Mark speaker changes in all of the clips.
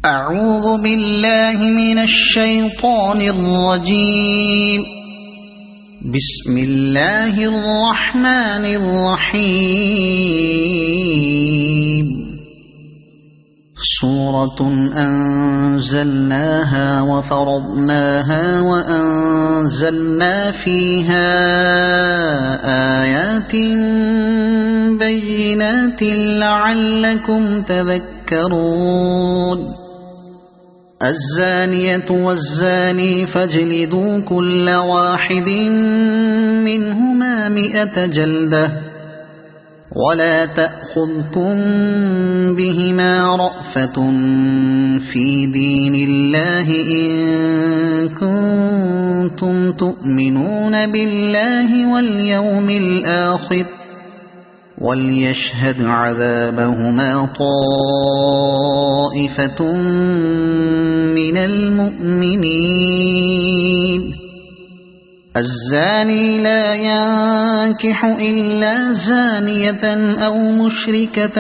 Speaker 1: أعوذ بالله من الشيطان الرجيم. بسم الله الرحمن الرحيم. سورة أنزلناها وفرضناها وأنزلنا فيها آيات بينات لعلكم تذكرون. الزانية والزاني فاجلدوا كل واحد منهما 100 جلدة ولا تأخذكم بهما رأفة في دين الله إن كنتم تؤمنون بالله واليوم الآخر وليشهد عذابهما طائفة من المؤمنين. الزاني لا ينكح إلا زانية أو مشركة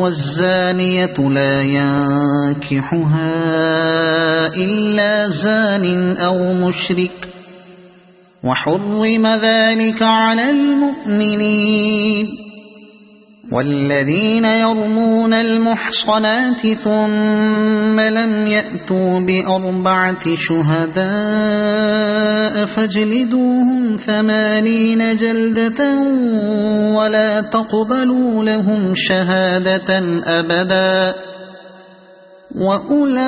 Speaker 1: والزانية لا ينكحها إلا زان أو مشرك وحرم ذلك على المؤمنين. والذين يرمون المحصنات ثم لم يأتوا ب4 شهداء فاجلدوهم 80 جلدة ولا تقبلوا لهم شهادة أبدا وأولئك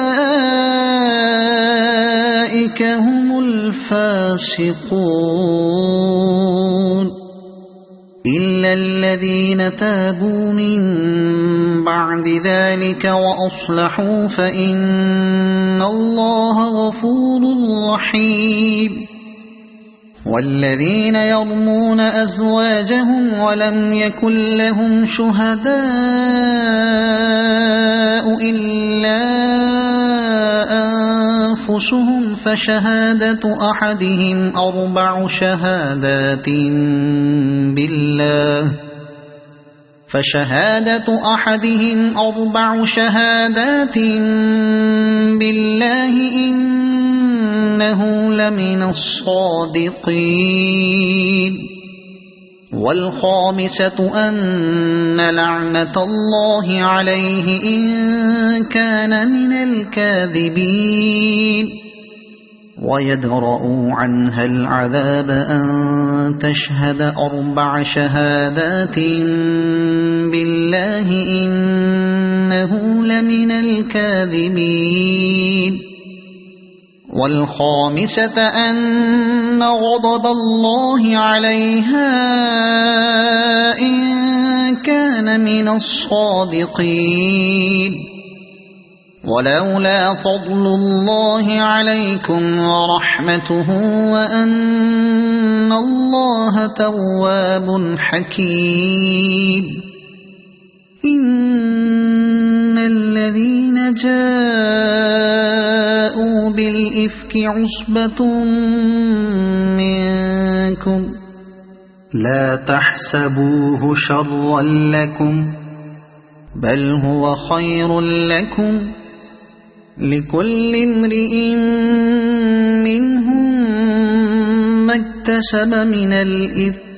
Speaker 1: هم الفاسقون. إلا الذين تابوا من بعد ذلك وأصلحوا فإن الله غفور رحيم. والذين يرمون أزواجهم ولم يكن لهم شهداء إلا أنفسهم فشهادة أحدهم 4 شهادات بالله إنه لمن الصادقين. والخامسة أن لعنة الله عليه إن كان من الكاذبين. ويدرأ عنها العذاب أن تشهد 4 شهادات بالله إنه لمن الكاذبين. والخامسة أن غضب الله عليها إن كان من الصادقين. ولولا فضل الله عليكم ورحمته وأن الله تواب حكيم. إن الذين جاءوا بالإفك عصبة منكم لا تحسبوه شرا لكم بل هو خير لكم لكل امرئ منهم ما اكتسب من الإثم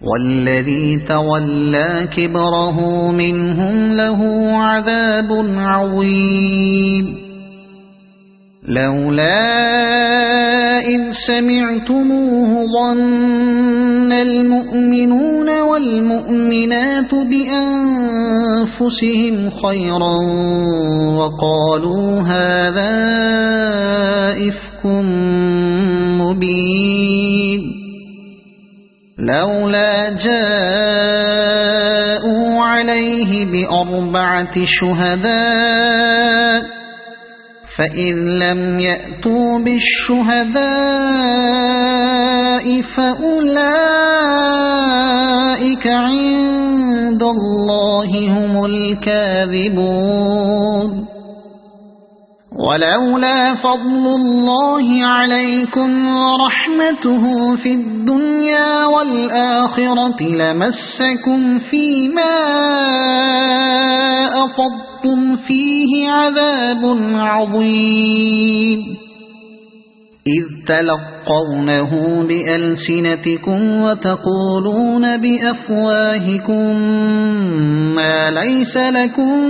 Speaker 1: والذي تولى كبره منهم له عذاب عظيم. لولا إذ سمعتموه ظن المؤمنون والمؤمنات بأنفسهم خيرا وقالوا هذا إفك مبين. لولا جاءوا عليه ب4 شهداء فإذ لم يأتوا بالشهداء فأولئك عند الله هم الكاذبون. ولولا فضل الله عليكم ورحمته في الدنيا والآخرة لمسكم فيما أفضتم فيه عذاب عظيم إذ تلقونه بألسنتكم وتقولون بأفواهكم ما ليس لكم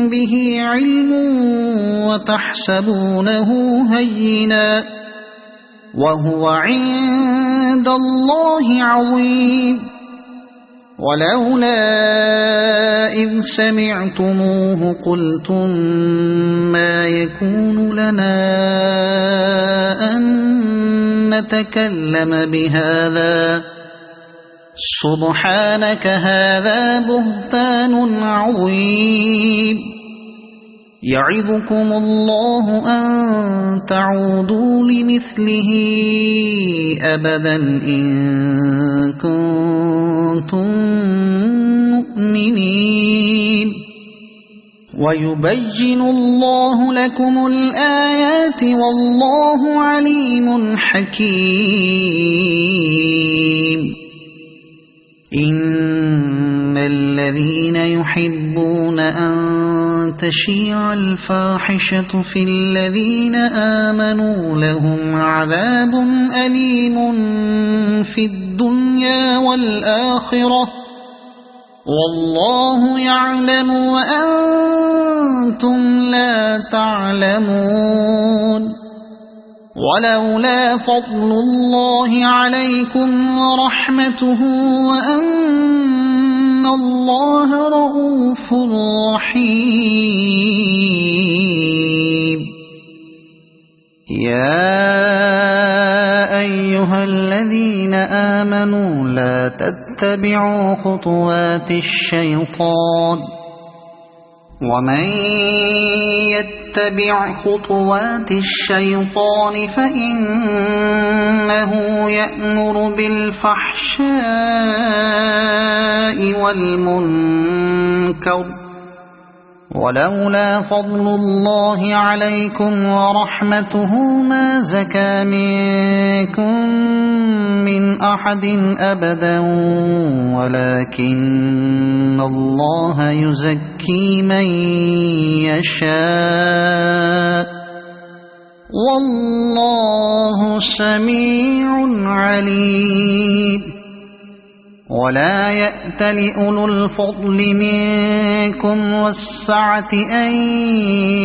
Speaker 1: به علم وتحسبونه هينا وهو عند الله عظيم ولولا إذ سمعتموه قلتم ما يكون لنا أن نتكلم بهذا سبحانك هذا بهتان عظيم يعظكم الله أن تعودوا لمثله أبدا إن كنتم مؤمنين ويبين الله لكم الآيات والله عليم حكيم إن الذين يحبون أن تشيع الفاحشة في الذين آمنوا لهم عذاب أليم في الدنيا والآخرة والله يعلم وأنتم لا تعلمون ولولا فضل الله عليكم ورحمته وأن الله رؤوف رحيم يا أيها الذين آمنوا لا تتبعوا خطوات الشيطان ومن يتبع خطوات الشيطان فإنه يأمر بالفحشاء والمنكر ولولا فضل الله عليكم ورحمته ما زكى منكم من أحد أبدا ولكن الله يزكي من يشاء والله سميع عليم ولا يأتل أولو الفضل منكم والسعة أن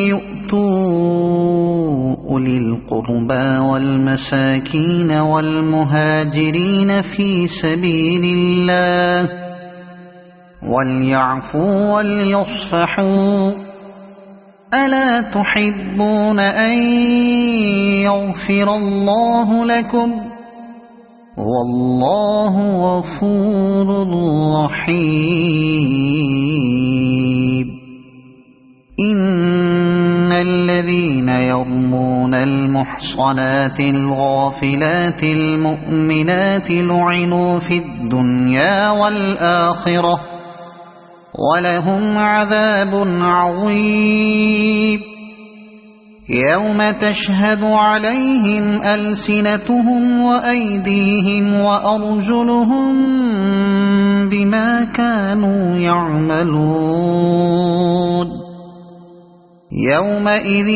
Speaker 1: يؤتوا أولي القربى والمساكين والمهاجرين في سبيل الله وليعفوا وليصفحوا ألا تحبون أن يغفر الله لكم والله غفور رحيم إن الذين يرمون المحصنات الغافلات المؤمنات لعنوا في الدنيا والآخرة ولهم عذاب عظيم يوم تشهد عليهم ألسنتهم وأيديهم وأرجلهم بما كانوا يعملون يومئذ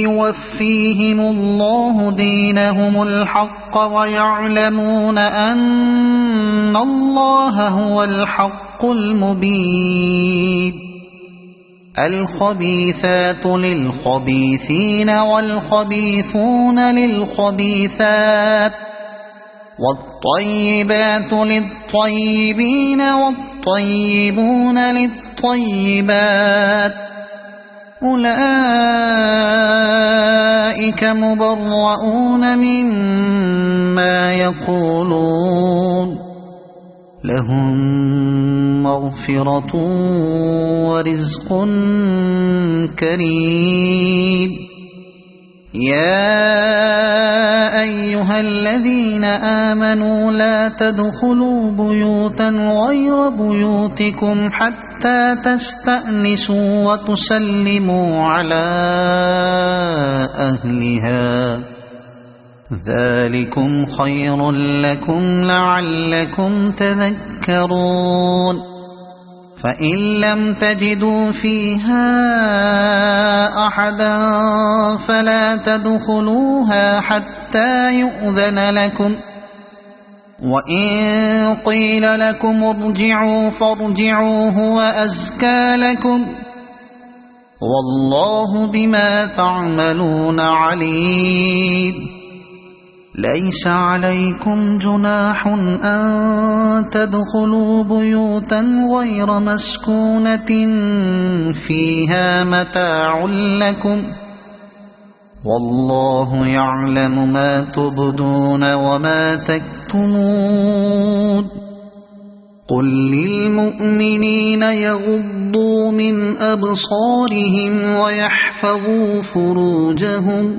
Speaker 1: يوفيهم الله دينهم الحق ويعلمون أن الله هو الحق المبين الخبيثات للخبيثين والخبيثون للخبيثات والطيبات للطيبين والطيبون للطيبات أولئك مبرؤون مما يقولون لهم مغفرة ورزق كريم يا أيها الذين آمنوا لا تدخلوا بيوتا غير بيوتكم حتى حتى تستأنسوا وتسلموا على أهلها، ذلكم خير لكم لعلكم تذكرون. فإن لم تجدوا فيها أحدا فلا تدخلوها حتى يؤذن لكم، وإن قيل لكم ارجعوا فارجعوا هو أزكى لكم، والله بما تعملون عليم. ليس عليكم جناح أن تدخلوا بيوتا غير مسكونة فيها متاع لكم، والله يعلم ما تبدون وما تكتمون. قل للمؤمنين يغضوا من أبصارهم ويحفظوا فروجهم،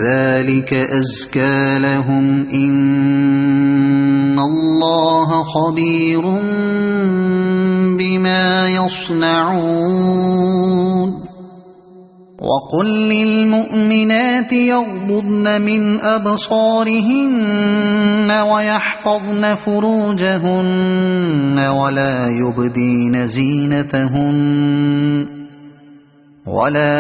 Speaker 1: ذلك أزكى لهم، إن الله خبير بما يصنعون. وقل للمؤمنات يغضضن من أبصارهن ويحفظن فروجهن ولا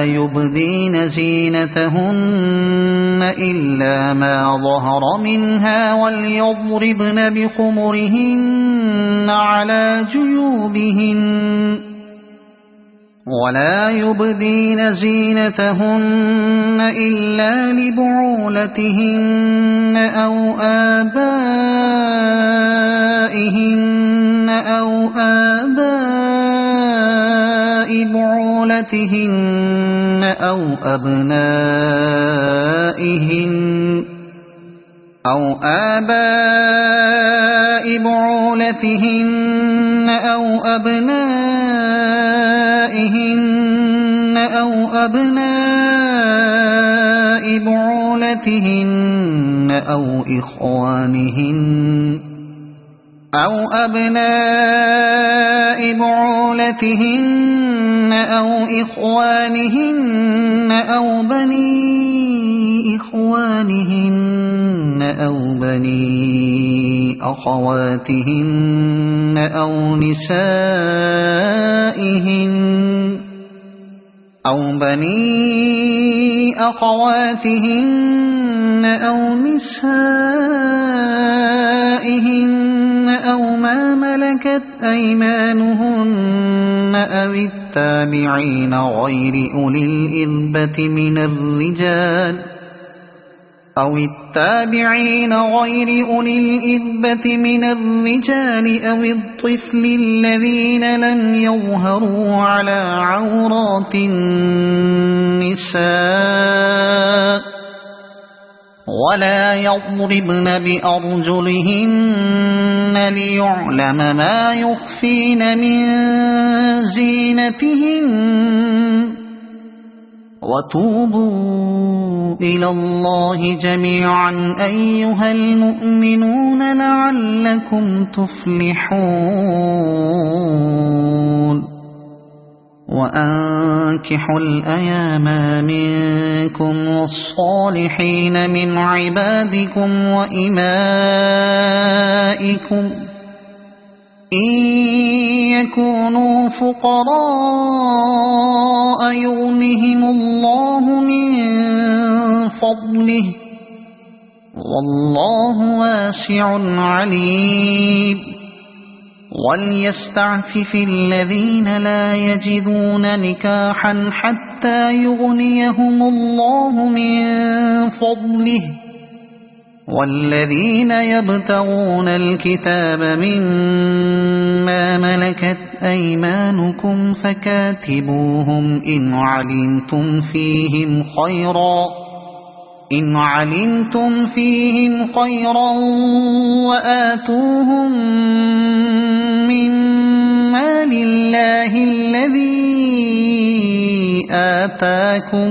Speaker 1: يبدين زينتهن إلا ما ظهر منها، وليضربن بخمرهن على جيوبهن، ولا يبدين زينتهن إلا لبعولتهن أو آبائهن أو آباء بعولتهن أو أبنائهن أو آباء بعولتهن أو أبنائهن أو أبناء بعولتهن أو إخوانهن أو أبناء بعولتهن أو إخوانهن أو بني إخوانهن أو بني أخواتهن أو نسائهن أو بني أخواتهن أو نسائهن أو ما ملكت أيمانهن أو التابعين غير أولي الإربة من الرجال أو الطفل الذين لم يظهروا على عورات النساء، ولا يضربن بأرجلهن ليعلم ما يخفين من زينتهن. وتوبوا إلى الله جميعا أيها المؤمنون لعلكم تفلحون. وأنكحوا الأيام منكم والصالحين من عبادكم وإمائكم إن يكونوا فقراء يغنهم الله من فضله، والله واسع عليم. وليستعفف الذين لا يجدون نكاحا حتى يغنيهم الله من فضله، والذين يبتغون الكتاب مما ملكت أيمانكم فكاتبوهم إن علمتم فيهم خيرا وآتوهم مما لله الذي آتاكم،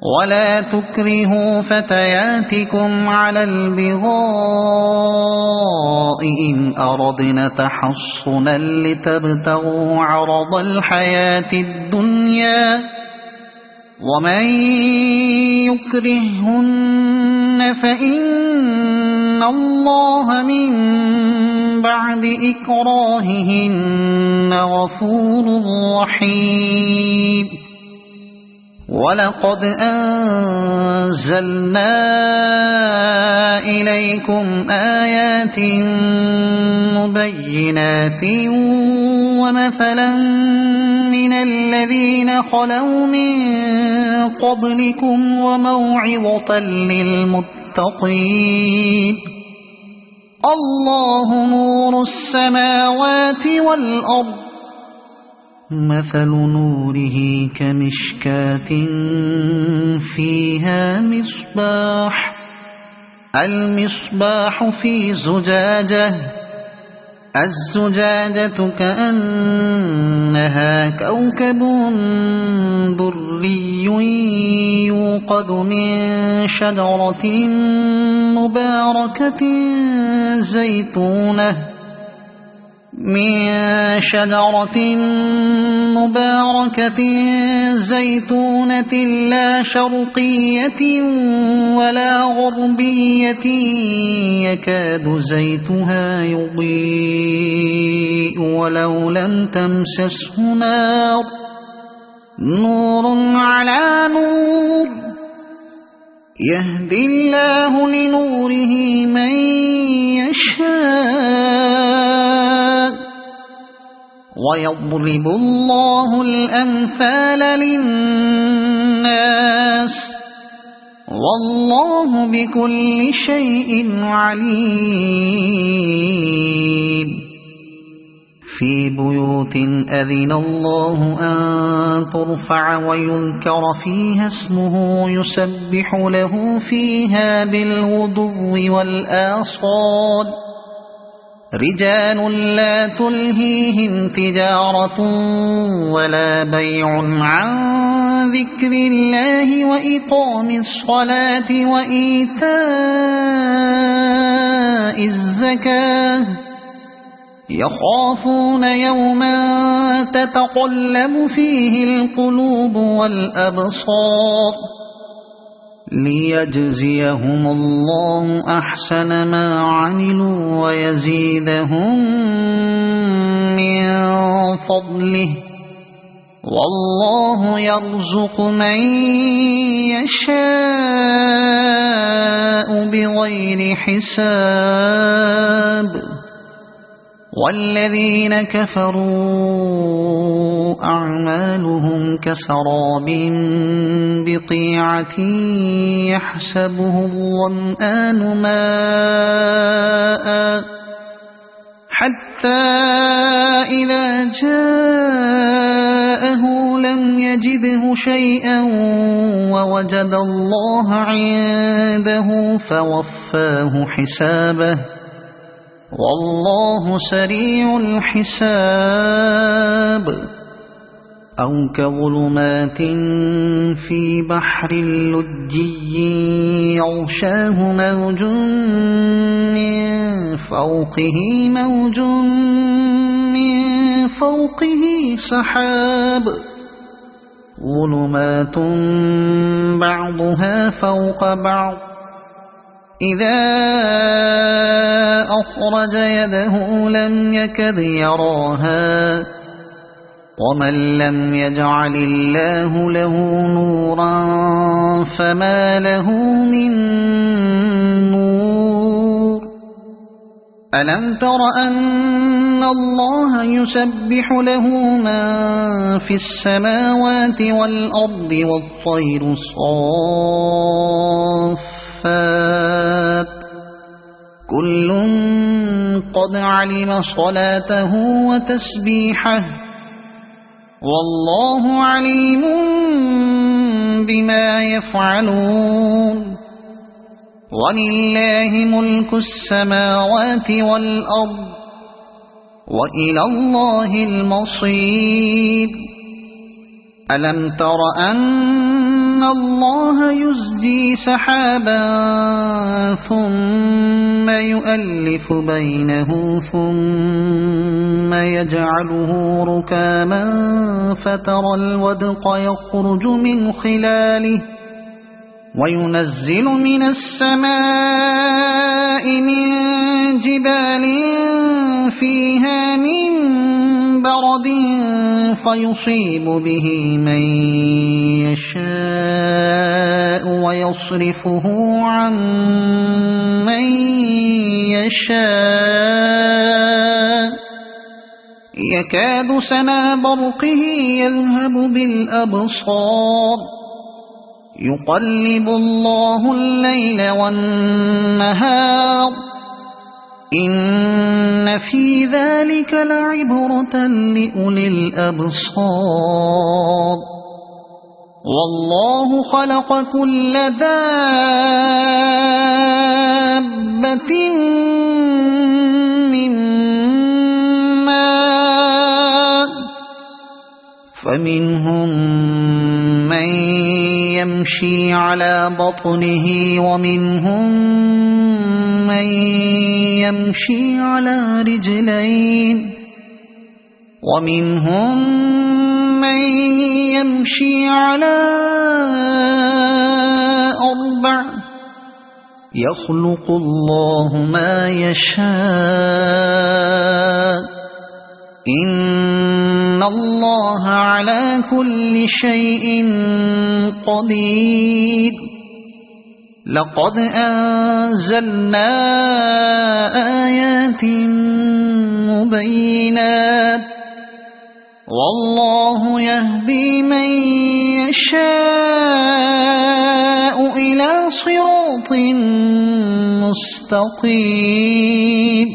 Speaker 1: ولا تكرهوا فتياتكم على البغاء إن أردنا تحصنا لتبتغوا عرض الحياة الدنيا ومن يكرههن فإن الله من بعد إكراههن غفور رحيم ولقد أنزلنا إليكم آيات مبينات ومثلا من الذين خلوا من قبلكم وموعظة للمتقين الله نور السماوات والأرض مثل نوره كمشكاة فيها مصباح المصباح في زجاجة الزجاجة كأنها كوكب دري يوقد من شجرة مباركة زيتونة لا شرقية ولا غربية يكاد زيتها يضيء ولو لم تمسسه نار نور على نور يهدي الله لنوره من يشاء ويضرب الله الأمثال للناس والله بكل شيء عليم في بيوت أذن الله أن ترفع ويذكر فيها اسمه يسبح له فيها بالغدو والآصال رجال لا تلهيهم تجارة ولا بيع عن ذكر الله وإقام الصلاة وإيتاء الزكاة يخافون يوما تتقلب فيه القلوب والأبصار ليجزيهم الله أحسن ما عملوا ويزيدهم من فضله والله يرزق من يشاء بغير حساب والذين كفروا أعمالهم كسراب بقيعة يحسبه الظمآن ماء حتى إذا جاءه لم يجده شيئا ووجد الله عنده فوفاه حسابه والله سريع الحساب أو كظلمات في بحر لجي يغشاه موج من فوقه سحاب ظلمات بعضها فوق بعض إذا أخرج يده لم يكد يراها ومن لم يجعل الله له نورا فما له من نور ألم تر أن الله يسبح له من في السماوات والأرض والطير صافات كل قد علم صلاته وتسبيحه والله عليم بما يفعلون ولله ملك السماوات والأرض وإلى الله المصير ألم تر أن الله يزجي سحابا ثم يؤلف بينه ثم يجعله ركاما فترى الودق يخرج من خلاله وينزل من السماء من جبال فيها من برد فيصيب به من يشاء ويصرفه عن من يشاء يكاد سنا برقه يذهب بالأبصار يقلب الله الليل والنهار إن في ذلك لعبرة لأولي الأبصار والله خلق كل دابة من ماء فمنهم من يمشي على بطنه ومنهم من يمشي على رجلين ومنهم من يمشي على أربع يخلق الله ما يشاء إن الله على كل شيء قدير لقد أنزلنا آيات مبينات والله يهدي من يشاء إلى صراط مستقيم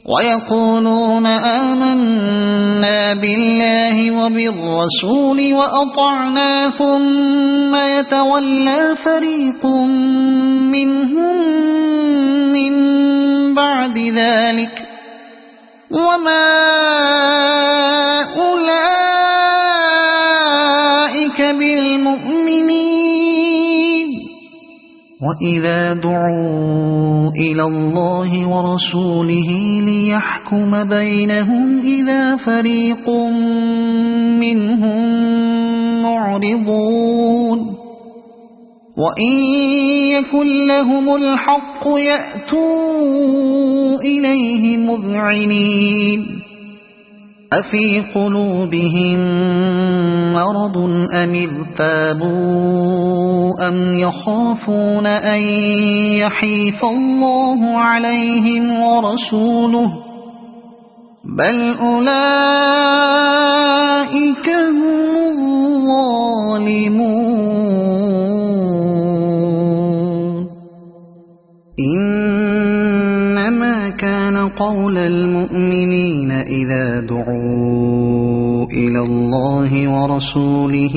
Speaker 1: ويقولون آمنا بالله وبالرسول وأطعنا ثم يتولى فريق منهم من بعد ذلك وما أولئك بالمؤمنين وإذا دعوا إلى الله ورسوله ليحكم بينهم إذا فريق منهم معرضون وإن يكن لهم الحق يأتوا إليه مذعنين أفي قلوبهم مرض أم ارتابوا أم يخافون أن يحيف الله عليهم ورسوله بل أولئك هم الظالمون إنما كان قول المؤمنين إذا دعوا إلى الله ورسوله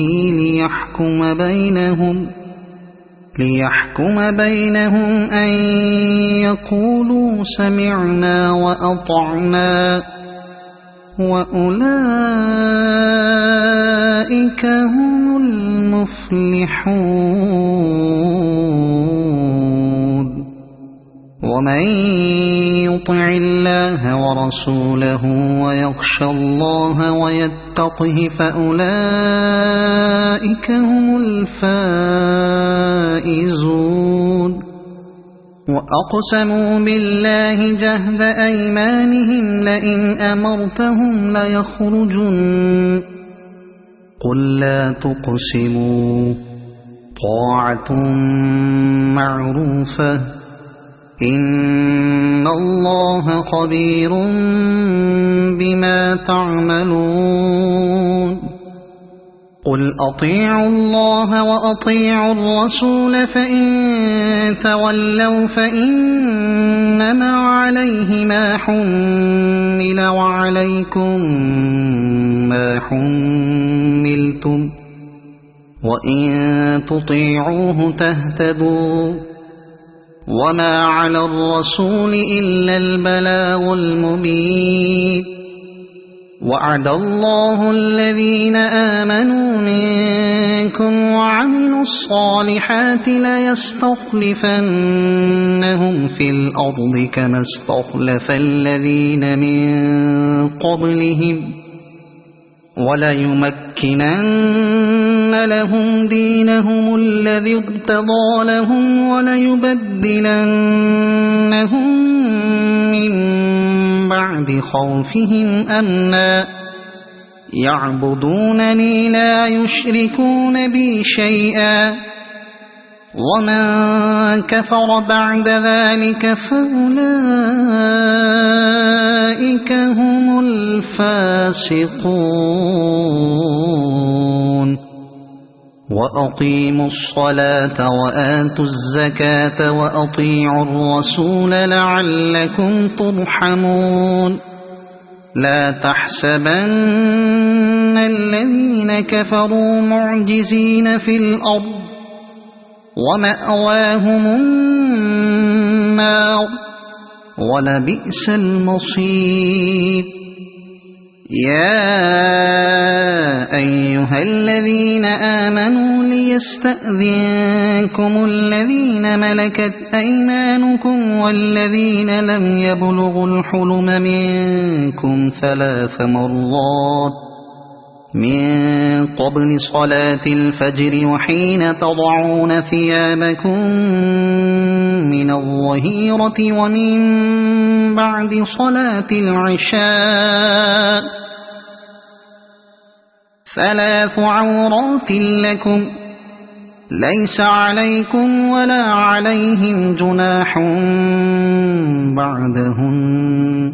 Speaker 1: ليحكم بينهم أن يقولوا سمعنا وأطعنا وأولئك هم المفلحون ومن يطع الله ورسوله ويخشى الله ويتقه فأولئك هم الفائزون وأقسموا بالله جهد أيمانهم لئن أمرتهم ليخرجن قل لا تقسموا طاعة معروفة إن الله خبير بما تعملون قل أطيعوا الله وأطيعوا الرسول فإن تولوا فإنما عليه ما حمل وعليكم ما حملتم وإن تطيعوه تهتدوا وما على الرسول إلا البلاغ المبين وعد الله الذين آمنوا منكم وعملوا الصالحات ليستخلفنهم في الأرض كما استخلف الذين من قبلهم وليمكنن لهم دينهم الذي ارتضى لهم وليبدلنهم من بعد خوفهم أمنا يعبدونني لا يشركون بي شيئا ومن كفر بعد ذلك فأولئك هم الفاسقون وأقيموا الصلاة وآتوا الزكاة وأطيعوا الرسول لعلكم ترحمون لا تحسبن الذين كفروا معجزين في الأرض ومأواهم النار ولبئس المصير يا أيها الذين آمنوا ليستأذنكم الذين ملكت أيمانكم والذين لم يبلغوا الحلم منكم 3 مرات من قبل صلاة الفجر وحين تضعون ثيابكم من الظهيرة ومن بعد صلاة العشاء 3 عورات لكم ليس عليكم ولا عليهم جناح بعدهن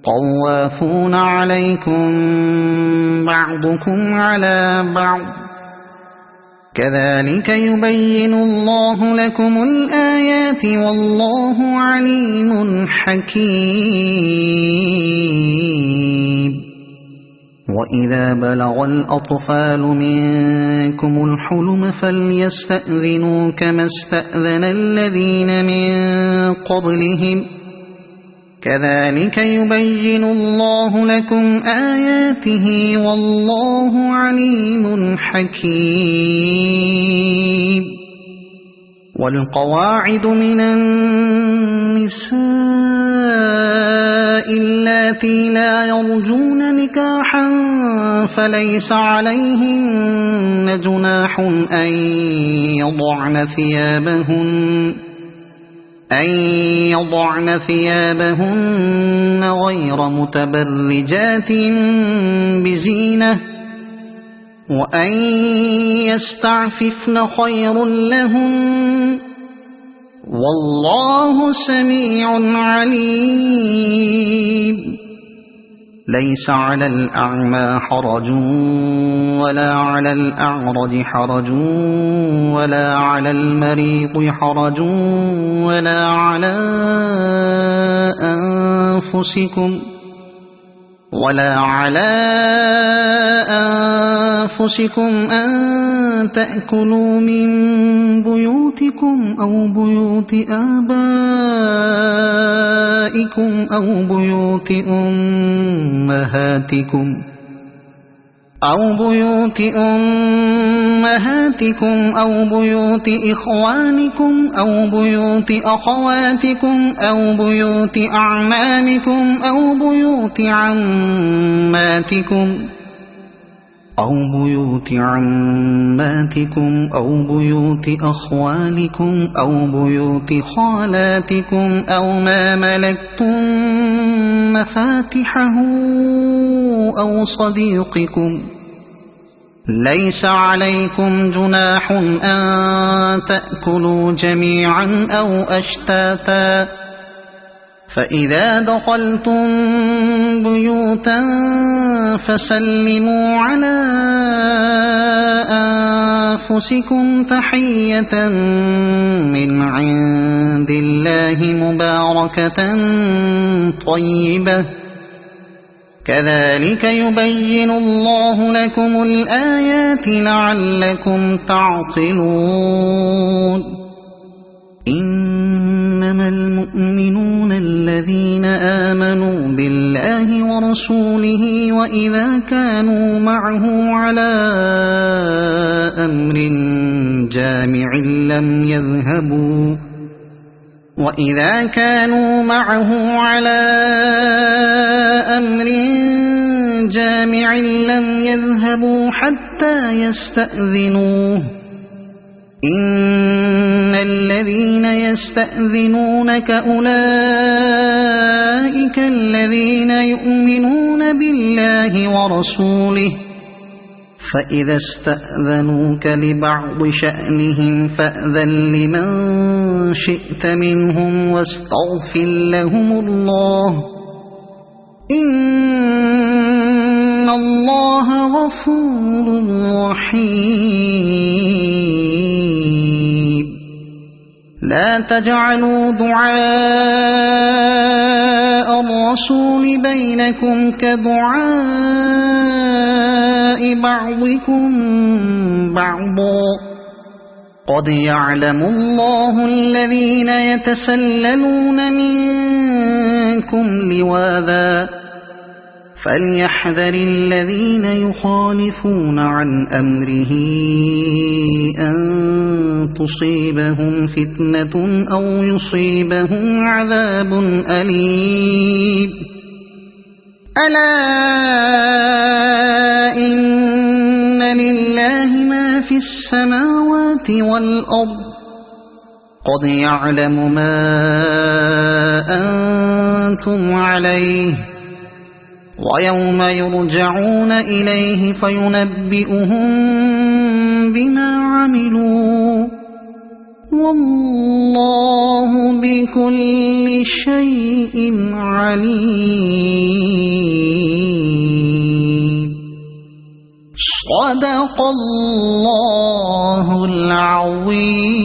Speaker 1: طوافون عليكم بعضكم على بعض كذلك يبين الله لكم الآيات والله عليم حكيم وإذا بلغ الأطفال منكم الحلم فليستأذنوا كما استأذن الذين من قبلهم كذلك يبين الله لكم آياته والله عليم حكيم والقواعد من النساء اللاتي لا يرجون نكاحا فليس عليهن جناح أن يضعن ثيابهن غير متبرجات بزينة وأن يستعففن خير لهن والله سميع عليم ليس على الأعمى حرج ولا على الأعرج حرج ولا على المريض حرج ولا على أنفسكم أن تأكلوا من بيوتكم أو بيوت آبائكم أو بيوت أمهاتكم أو بيوت إخوانكم أو بيوت أخواتكم أو بيوت أعمامكم أو بيوت عماتكم أو بيوت أخوالكم أو بيوت خالاتكم أو ما ملكتم مفاتحه أو صديقكم ليس عليكم جناح أن تأكلوا جميعا أو أشتاتا فإذا دخلتم بيوتا فسلموا على أنفسكم تحية من عند الله مباركة طيبة كذلك يبين الله لكم الآيات لعلكم تعقلون إنما المؤمنون الذين آمنوا بالله ورسوله وإذا كانوا معه على أمر لم يذهبوا وإذا كانوا معه على أمر جامع لم يذهبوا حتى يستأذنوه إن الذين يستأذنونك أولئك الذين يؤمنون بالله ورسوله فإذا استأذنوك لبعض شأنهم فأذن لمن شئت منهم واستغفر لهم الله إن الله غفور رحيم لا تجعلوا دعاء الرسول بينكم كدعاء بعضكم بعضا قد يعلم الله الذين يتسللون منكم لواذا فليحذر الذين يخالفون عن أمره أن تصيبهم فتنة أو يصيبهم عذاب أليم ألا إن لله ما في السماوات والأرض قد يعلم ما أنتم عليه ويوم يرجعون إليه فينبئهم بما عملوا والله بكل شيء عليم صدق الله العظيم.